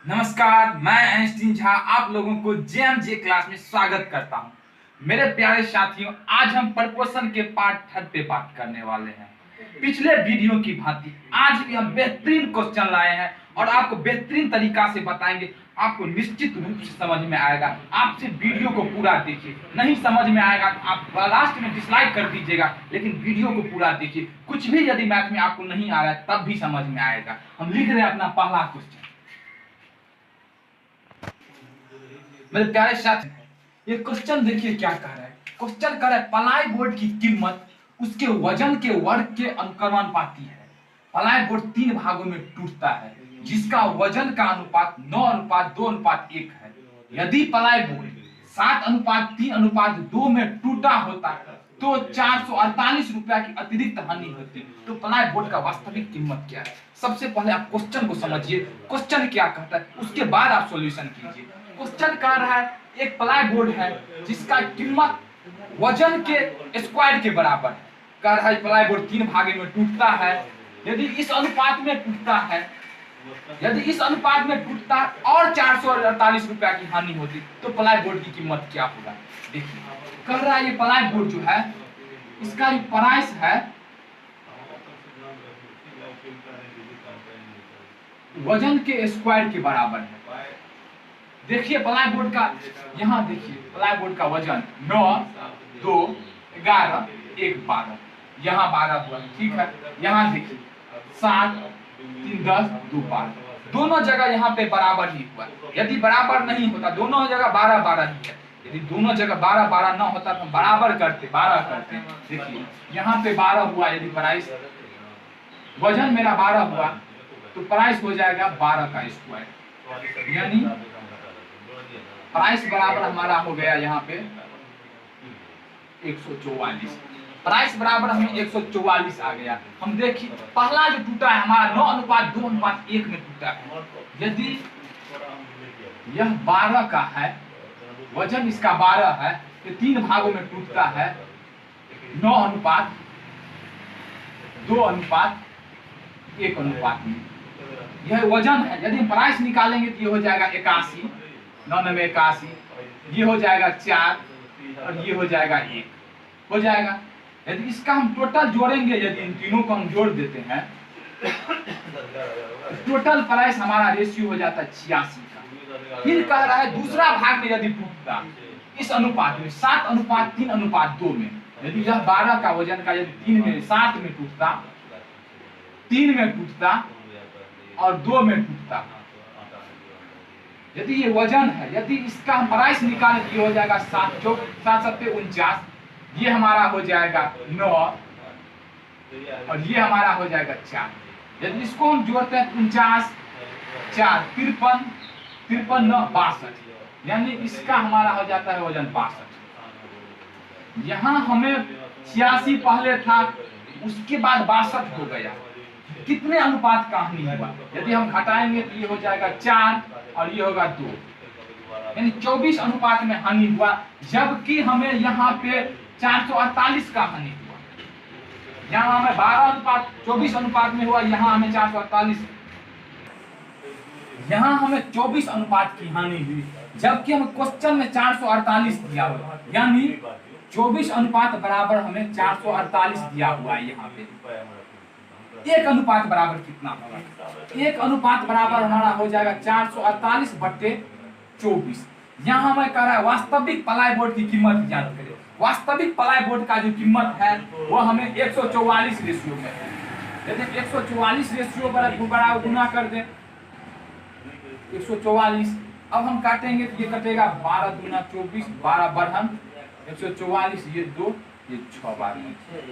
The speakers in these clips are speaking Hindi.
नमस्कार, मैं आइंस्टीन झा आप लोगों को जेएमजे क्लास में स्वागत करता हूं। मेरे प्यारे साथियों, आज हम प्रपोर्शन के पार्ट 3 पे बात करने वाले हैं। पिछले वीडियो की भांति आज भी हम बेहतरीन क्वेश्चन लाए हैं और आपको बेहतरीन तरीका से बताएंगे। आपको निश्चित रूप से समझ में आएगा। आप सिर्फ वीडियो को पूरा देखिए, नहीं समझ में आएगा तो आप लास्ट में डिसलाइक कर दीजिएगा, लेकिन वीडियो को पूरा देखिए। कुछ भी यदि मैथ में आपको नहीं आ रहा है तब भी समझ में आएगा। हम लिख रहे हैं अपना पहला क्वेश्चन। मेरे प्यारे साथी, ये क्वेश्चन देखिए क्या कह रहा है। क्वेश्चन कह रहा है प्लाई बोर्ड की कीमत उसके वजन के वर्ग के अनुक्रमानुपाती है। प्लाई बोर्ड 3 भागों में टूटता है जिसका वजन का अनुपात 9:2:1 है। यदि प्लाई बोर्ड 7:3:2 में टूटा होता तो 448 रुपया की अतिरिक्त हानि होती। तो प्लाई बोर्ड का वास्तविक कीमत क्या है? सबसे पहले आप क्वेश्चन को समझिए, क्वेश्चन क्या कहता है, उसके बाद आप सॉल्यूशन कीजिए। क्वेश्चन कह रहा है एक प्लाई बोर्ड है जिसका कीमत वजन के स्क्वायर के बराबर है। कह रहा है प्लाई बोर्ड 3 भागे में टूटता है। यदि इस अनुपात में टूटता है, और 448 रुपया की हानि होती तो प्लाई बोर्ड की कीमत क्या होगा? देखिए, कह रहा है ये प्लाई बोर्ड जो है इसका जो प्राइस है वजन के स्क्वायर के बराबर है। देखिए प्लाई बोर्ड का, यहाँ देखिए प्लाई बोर्ड का वजन 9, 2, 11, 1, 12, यहाँ 12 हुआ, ठीक है। यहाँ देखिए 7, 3, 10, 2, 12, दोनों जगह यहाँ पे बराबर ही हुआ। यदि बराबर नहीं होता, दोनों जगह 12, 12 ही है। यदि दोनों जगह 12, 12 न होता तो बराबर करते, 12 करते। देखिए यहाँ पे 12 हुआ, यदि प्राइस वजन मेरा 12 हुआ तो प्राइस हो जाएगा 12 का स्क्वायर, यानी प्राइस बराबर हमारा हो गया यहाँ पे 144। प्राइस बराबर हमें 144 आ गया। हम देखिए पहला जो टूटा है हमारा 9:2:1 में टूटा है। यदि यह 12 का है, वजन इसका 12 है, तो 3 भागों में टूटता है 9:2:1 में। यह वजन है। यदि प्राइस निकालेंगे तो ये हो जाएगा 81, 9 में 81, ये हो जाएगा 4 और ये हो जाएगा 1 हो जाएगा। यदि इसका हम टोटल जोड़ेंगे, यदि इन तीनों को हम जोड़ देते हैं, टोटल प्राइस हमारा रेशियो हो जाता है 86 का। फिर कह रहा है दूसरा भाग में यदि टूटता इस अनुपात में 7:3:2 में, यदि यह 12 का वजन का यदि 7 में टूटता, 3 में टूटता और 2 में टूटता, यदि ये वजन है, यदि इसका हम प्राइस निकालें तो ये हो जाएगा 7, 49, ये हमारा हो जाएगा 9 और ये हमारा हो जाएगा 4। यदि इसको हम जोड़ते हैं 49, 4, 53, 53, 9, 62, यानी इसका हमारा हो जाता है वजन 62। यहाँ हमें 86 पहले था, उसके बाद 62 हो गया। कितने अनुपात का हानि हुआ? यदि हम घटाएंगे तो ये हो जाएगा 4 और ये होगा 2, यानी 24 अनुपात में हानि हुआ। जबकि हमें यहाँ पे 448 का हानि हुआ। यहाँ हमें 24 अनुपात में हुआ, यहाँ हमें 448, यहाँ हमें 24 अनुपात की हानि हुई, जबकि हमें क्वेश्चन में 448 दिया हुआ, यानी 24 अनुपात बराबर हमें 448 दिया हुआ है। यहाँ पे एक अनुपात बराबर कितना होगा? एक अनुपात बराबर हमारा हो जाएगा 448/24। यहाँ हमें कह रहा है वास्तविक प्लाई बोर्ड की कीमत ज्ञात करें। वास्तविक प्लाई बोर्ड का जो कीमत है वो हमें 144 रेशियो में है। यदि 144 रेशियो पर गुना कर दें 144, अब हम काटेंगे तो ये कटेगा 12 दूना 24, 12 बढ़न 144, ये 2, ये 6 बार,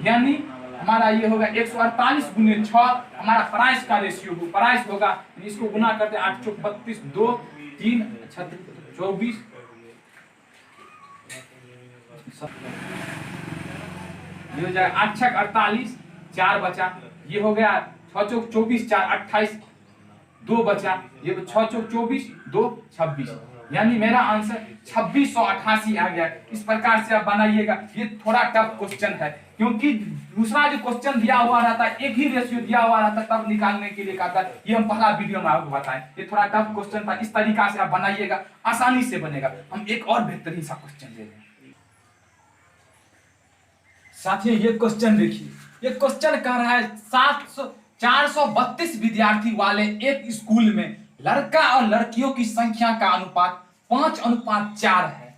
यानी हमारा ये होगा 148 गुने 6 हमारा प्राइस का रेशियो हो। प्राइस होगा, इसको गुना करते 8 × 32, 2, 3, 24, ये हो जाएगा 8 × 6 = 48, 4 बचा, ये हो गया 6 × 24, 4 = 28, 2 बचा, ये 6 × 24, 2 = 26, यानी मेरा आंसर 2688 आ गया। इस प्रकार से आप बनाइएगा। ये थोड़ा टफ क्वेश्चन है, क्योंकि दूसरा जो क्वेश्चन दिया हुआ रहता है, एक ही रेशियो दिया हुआ रहता है, तब निकालने के लिए कहता है। ये हम पहला वीडियो में आपको बताएं, ये थोड़ा टफ क्वेश्चन था। इस तरीका से आप बनाइएगा, आसानी से बनेगा। हम एक और बेहतरीन सा क्वेश्चन ले लें। साथियों, ये क्वेश्चन देखिए। ये क्वेश्चन कह रहा है 432 विद्यार्थी वाले एक स्कूल में लड़का और लड़कियों की संख्या का अनुपात 5:4 है।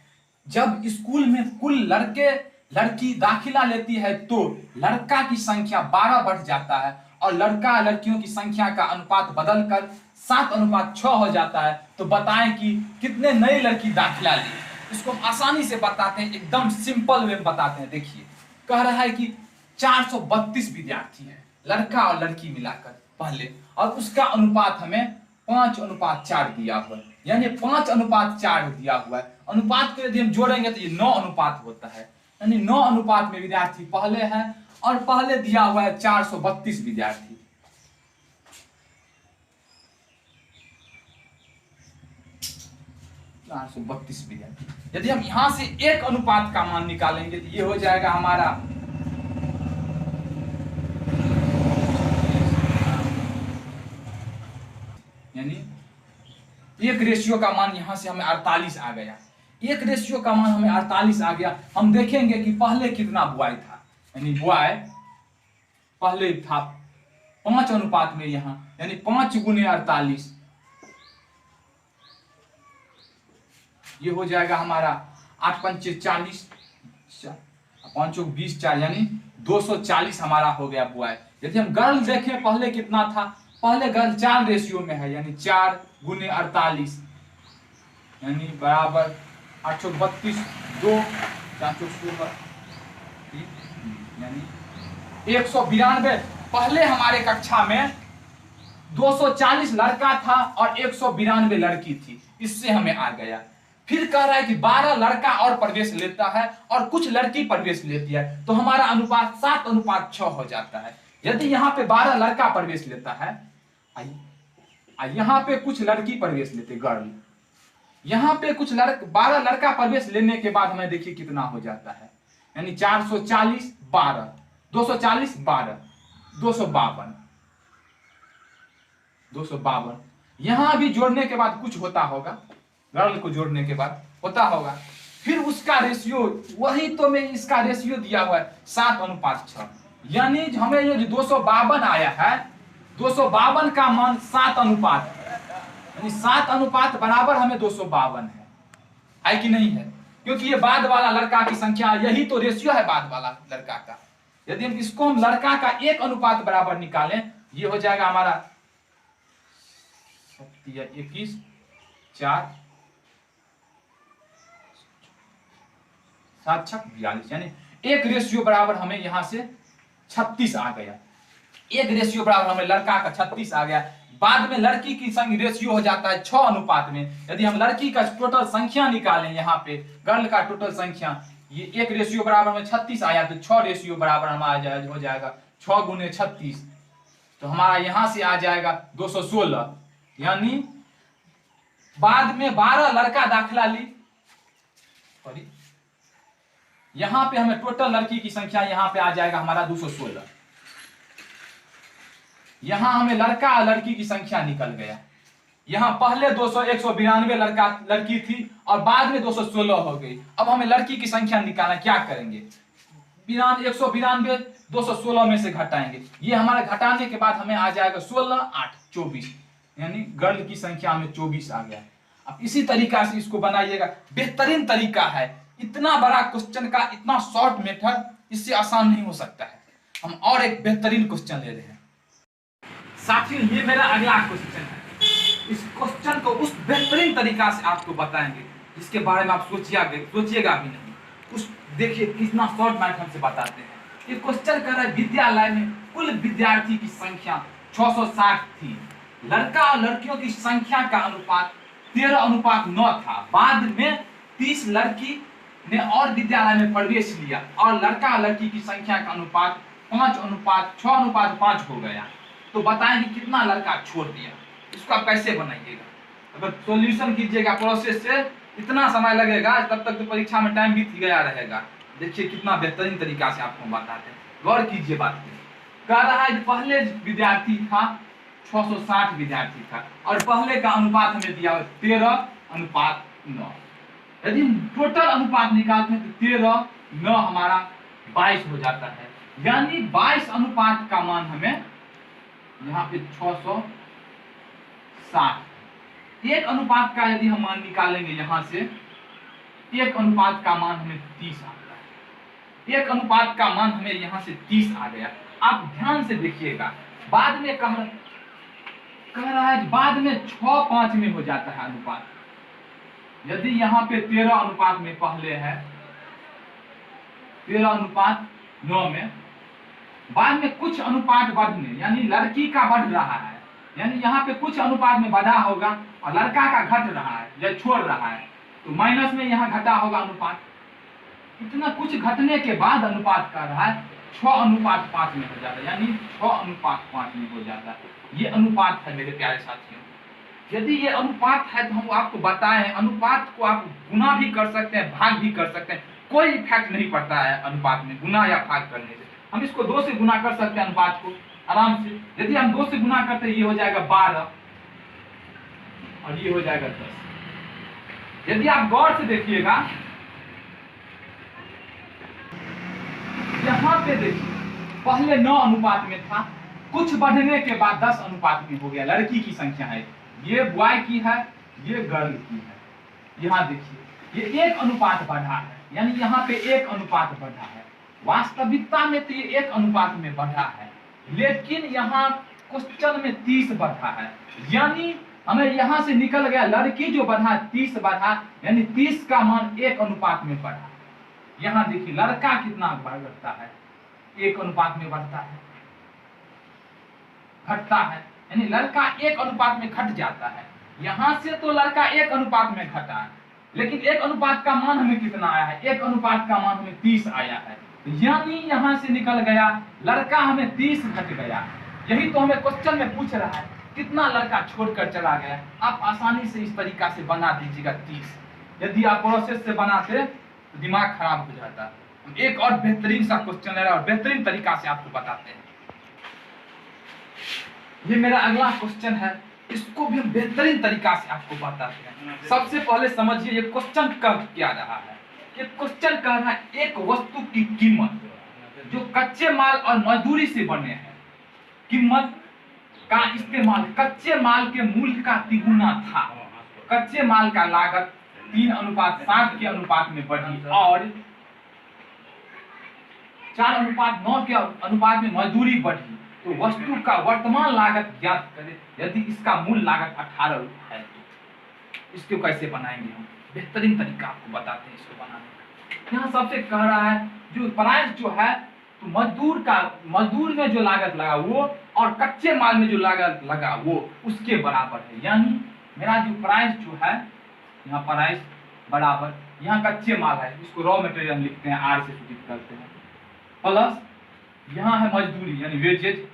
जब स्कूल में कुल लड़के लड़की दाखिला लेती है तो लड़का की संख्या 12 बढ़ जाता है और लड़का लड़कियों की संख्या का अनुपात बदलकर 7:6 हो जाता है। तो बताएं कि कितने नई लड़की दाखिला ली। इसको हम आसानी से बताते हैं, एकदम सिंपल वे में बताते हैं। देखिए, कह रहा है कि 432 विद्यार्थी है, लड़का और लड़की मिलाकर पहले, और उसका अनुपात हमें 5:4 दिया हुआ है। यानी 5:4 दिया हुआ है। अनुपात को यदि हम जोड़ेंगे तो ये 9 अनुपात होता है। यानी 9 अनुपात में विद्यार्थी पहले है, और पहले दिया हुआ है 432 विद्यार्थी। यदि हम यहां से एक अनुपात का मान निकालेंगे तो ये हो जाएगा हमारा यानी एक रेशियो का मान यहां से हमें 48 आ गया। एक रेशियो का मान हमें 48 आ गया। हम देखेंगे कि पहले कितना बॉय था। यानी बॉय पहले था 5 अनुपात में, यहां यानी 5 × 48, ये हो जाएगा हमारा 8 × 5 = 40, 5 × 20 = 4, यानी 240 हमारा हो गया बॉय। यदि हम गर्ल देखें पहले कितना था, पहले गर्ल 4 रेशियो में है, यानी 4 × 48 यानी बराबर 832, 2 4 16 यानी 192। पहले हमारे कक्षा में 240 लड़का था और 192 लड़की थी, इससे हमें आ गया। फिर कह रहा है कि 12 लड़का और प्रवेश लेता है और कुछ लड़की प्रवेश लेती है, तो हमारा अनुपात 7:6 हो जाता है। यदि यहाँ पे 12 लड़का प्रवेश लेता है, यहाँ पे कुछ लड़की प्रवेश लेते गर्ल, यहाँ पे कुछ 12 लड़का प्रवेश लेने के बाद हमें देखिए कितना हो जाता है। यानी 440 12 240 12 252। यहां भी जोड़ने के बाद कुछ होता होगा, गर्ल को जोड़ने के बाद होता होगा। फिर उसका रेशियो, वही तो मैं इसका रेशियो दिया हुआ है 7:6। यानी हमें ये जो 252 आया है, 252 का मान 7 अनुपात, यानी 7 अनुपात बराबर हमें 252 है कि नहीं है? क्योंकि ये बाद वाला लड़का की संख्या, यही तो रेशियो है बाद वाला लड़का का। यदि हम इसको हम लड़का का 1 अनुपात बराबर निकालें, ये हो जाएगा हमारा 21 4 7 6 42, यानी 1 रेशियो बराबर हमें यहां से 36 आ गया। 1 रेशियो बराबर हमें लड़का का 36 आ गया। बाद में लड़की की संख्या रेशियो हो जाता है 6 अनुपात में। यदि हम लड़की का टोटल संख्या निकालें, यहाँ पे गर्ल का टोटल संख्या, ये 1 रेशियो बराबर में 36 आया, तो 6 रेशियो बराबर हमारा हो जाएगा 6 × 36, तो हमारा यहां से आ जाएगा 216। यानी बाद में 12 लड़का दाखिला ली, यहां पे हमें टोटल लड़की की संख्या यहां पे आ जाएगा हमारा 216। यहां हमें लड़का और लड़की की संख्या निकल गया। यहां पहले 192 लड़का लड़की थी और बाद में 216 हो गई। अब हमें लड़की की संख्या निकालना, क्या करेंगे? 192 216 में से घटाएंगे। ये हमारा घटाने के बाद हमें आ जाएगा 16 8 24, यानी गर्ल की संख्या हमें 24 आ गया। अब इसी तरीका से इसको बनाइएगा, बेहतरीन तरीका है। इतना बड़ा क्वेश्चन का इतना शॉर्ट मेथड इससे आसान नहीं हो सकता है। हम और एक बेहतरीन क्वेश्चन ले रहे हैं साथियों। ये मेरा अगला क्वेश्चन है। इस क्वेश्चन को उस बेहतरीन तरीका से आपको बताएंगे जिसके बारे में आप सोचिएगा भी नहीं। उस देखिए कितना शॉर्ट मेथड से बताते हैं। ये क्वेश्चन कर रहा है, विद्यालय में कुल विद्यार्थी की संख्या 660 थी। लड़का और लड़कियों की संख्या का अनुपात 13:9 था। बाद में 30 लड़की ने और विद्यालय में प्रवेश लिया और लड़का और लड़की की संख्या का अनुपात 5:6:5 हो गया। तो बताएं कि कितना लड़का छोड़ दिया। इसको आप कैसे बनाइएगा? अगर सॉल्यूशन कीजिएगा प्रोसेस से इतना समय लगेगा, तब तक तो परीक्षा में टाइम बीत गया रहेगा। देखिए कितना बेहतरीन तरीका से आपको बताते हैं, गौर कीजिए बात पे। कह रहा है पहले विद्यार्थी था 660 विद्यार्थी था और पहले का अनुपात हमें दिया 13:9। यदि टोटल अनुपात निकालते हैं तो 13:9 हमारा 22 हो जाता है। यानी 22 अनुपात का मान हमें यहाँ पे 660। एक अनुपात का यदि हम मान निकालेंगे यहाँ से, एक अनुपात का मान हमें 30 आता है। एक अनुपात का मान हमें यहाँ से 30 आ गया। आप ध्यान से देखिएगा, बाद में कह रहा है बाद में 6:5 में हो जाता है अनुपात। यदि यहाँ पे 13 में पहले है 13:9 में, बाद में कुछ अनुपात बढ़ने, यानी लड़की का बढ़ रहा है, यानी यहाँ पे कुछ अनुपात में बढ़ा होगा और लड़का का घट रहा है या छोड़ रहा है, तो माइनस में यहाँ घटा होगा अनुपात। इतना कुछ घटने के बाद अनुपात कर रहा है 6:5 में हो जाता है, यानी 6:5 में हो जाता है। ये अनुपात है मेरे प्यारे साथियों। यदि ये अनुपात है तो हम आपको बताएं, अनुपात को आप गुना भी कर सकते हैं, भाग भी कर सकते हैं, कोई इफेक्ट नहीं पड़ता है अनुपात में गुना या भाग करने से। हम इसको 2 से गुना कर सकते हैं अनुपात को आराम से। यदि हम 2 से गुना करते हैं, ये हो जाएगा 12 और ये हो जाएगा 10। यदि आप गौर से देखिएगा, यहाँ पे देखिए पहले 9 में था, कुछ बढ़ने के बाद 10 में हो गया। लड़की की संख्या है, ये बॉय की है, ये गर्ल की है। यहाँ देखिए ये 1 अनुपात बढ़ा है, यानी यहाँ पे 1 अनुपात बढ़ा है। वास्तविकता में तो ये 1 अनुपात में बढ़ा है, लेकिन यहाँ क्वेश्चन में 30 बढ़ा है, यानी हमें यहाँ से निकल गया लड़की जो बढ़ा 30 बढ़ा, यानी 30 का मान 1 अनुपात में बढ़ा। यहाँ देखिए लड़का कितना बढ़ता है, 1 अनुपात में बढ़ता है, घटता है, यानी लड़का 1 अनुपात में घट जाता है। यहाँ से तो लड़का 1 अनुपात में घटा है, लेकिन 1 अनुपात का मान हमें कितना आया है, 1 अनुपात का मान हमें 30 आया है। यानी यहाँ से निकल गया लड़का हमें 30 घट गया। यही तो हमें क्वेश्चन में पूछ रहा है, कितना लड़का छोड़कर चला गया। आप आसानी से इस तरीका से बना दीजिएगा 30। यदि आप प्रोसेस से बनाते तो दिमाग खराब हो जाता। एक और बेहतरीन सा क्वेश्चन है और बेहतरीन तरीका से आपको बताते हैं। ये मेरा अगला क्वेश्चन है, इसको भी हम बेहतरीन तरीका से आपको बताते हैं। सबसे पहले समझिए ये क्वेश्चन कह क्या रहा है। ये क्वेश्चन कह रहा है एक वस्तु की कीमत जो कच्चे माल और मजदूरी से बने हैं, कीमत का इस्तेमाल कच्चे माल के मूल्य का तिगुना था। कच्चे माल का लागत 3:7 के अनुपात में बढ़ी और 4:9 के अनुपात में मजदूरी बढ़ी, तो वस्तु का वर्तमान लागत ज्ञात करें। यदि इसका मूल लागत 18 रुपये है तो इसको कैसे बनाएंगे हम, बेहतरीन तरीका आपको बताते हैं इसको बनाने का। यहाँ सबसे कह रहा है जो प्राइस जो है तो मजदूर में जो लागत लगा वो और कच्चे माल में जो लागत लगा वो उसके बराबर है। यानी मेरा जो प्राइस जो है यहाँ प्राइस बराबर, यहाँ कच्चे माल है, इसको रॉ मटेरियल लिखते हैं, आर से सूचित करते हैं, प्लस यहाँ है मजदूरी यानी वेजेज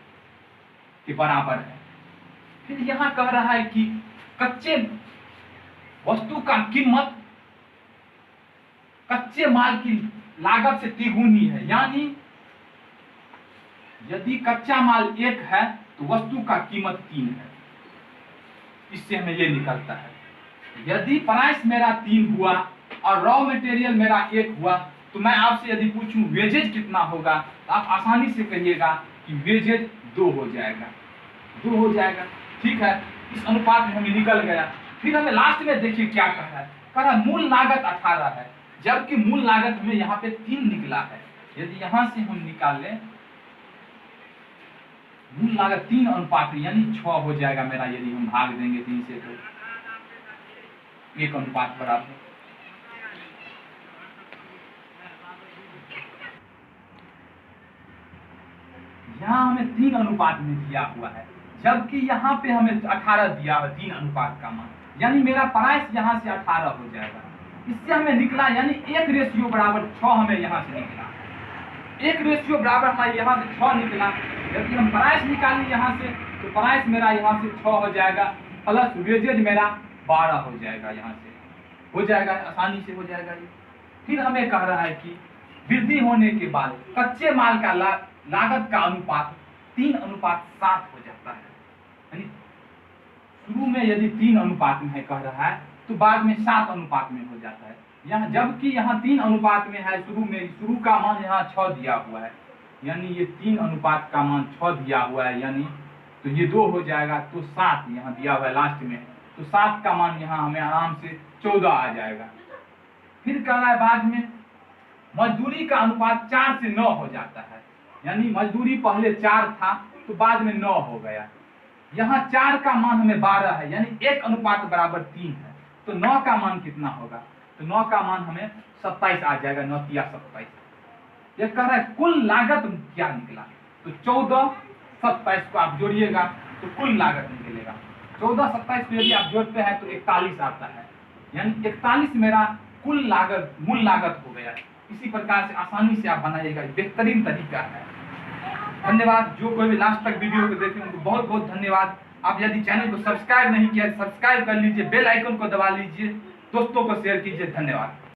के बराबर है। फिर यहाँ कह रहा है कि कच्चे वस्तु का कीमत कच्चे माल की लागत से तिगुनी है। यानी यदि कच्चा माल 1 है तो वस्तु का कीमत 3 है। इससे हमें ये निकलता है यदि प्राइस मेरा 3 हुआ और रॉ मटेरियल मेरा 1 हुआ, तो मैं आपसे यदि पूछूं वेजेज कितना होगा तो आप आसानी से कहिएगा कि वेजेज 2 हो जाएगा, 2 हो जाएगा। ठीक है, इस अनुपात में हमें निकल गया। फिर हमें लास्ट में देखिए क्या कह रहा है मूल लागत 18 है, जबकि मूल लागत हमें यहाँ पे 3 निकला है। यदि यहाँ से हम निकाल लें मूल लागत 3:8 यानी 6 हो जाएगा मेरा। यदि हम भाग देंगे 3 से तो 1 अनुपात बराबर। यहाँ हमें 3 अनुपात में दिया हुआ है, जबकि यहाँ पे हमें 18 दिया है 3 अनुपात का मान, यानी मेरा प्राइस यहाँ से 18 हो जाएगा। इससे हमें निकला यानी 1:6 हमें यहाँ से निकला, 1:6 हमारे यहाँ से 6 निकला। यदि हम प्राइस निकालें यहाँ से तो प्राइस मेरा यहाँ से 6 हो जाएगा, प्लस वेजेज मेरा 12 हो जाएगा, यहाँ से हो जाएगा, आसानी से हो जाएगा ये। फिर हमें कह रहा है कि वृद्धि होने के बाद कच्चे माल का लागत का अनुपात 3:7 हो जाता है। यानी शुरू में यदि 3 अनुपात में है कह रहा है, तो बाद में 7 अनुपात में हो जाता है। यहाँ जबकि यहाँ 3 अनुपात में है, शुरू का मान यहाँ 6 दिया हुआ है, यानी ये 3 अनुपात का मान 6 दिया हुआ है, यानी तो ये 2 हो जाएगा, तो 7 यहाँ दिया हुआ है लास्ट में, तो 7 का मान यहाँ हमें आराम से 14 आ जाएगा। फिर कह रहा है बाद में मजदूरी का अनुपात 4 से 9 हो जाता है, यानी मजदूरी पहले 4 था तो बाद में 9 हो गया। यहाँ 4 का मान हमें 12 है, यानी 1:3 है, तो 9 का मान कितना होगा, तो 9 का मान हमें 27 आ जाएगा, 9 तिया 27। यह कह रहा है कुल लागत क्या निकला, तो 14 27 को आप जोड़िएगा तो कुल लागत निकलेगा। 14 27 को यदि आप जोड़ते हैं तो 41 आता है, यानी 41 मेरा कुल लागत मूल लागत हो गया। इसी प्रकार से आसानी से आप बनाइएगा, बेहतरीन तरीका है। धन्यवाद। जो कोई भी लास्ट तक वीडियो को देखे उनको बहुत बहुत धन्यवाद। आप यदि चैनल को सब्सक्राइब नहीं किया सब्सक्राइब कर लीजिए, बेल आइकन को दबा लीजिए, दोस्तों को शेयर कीजिए। धन्यवाद।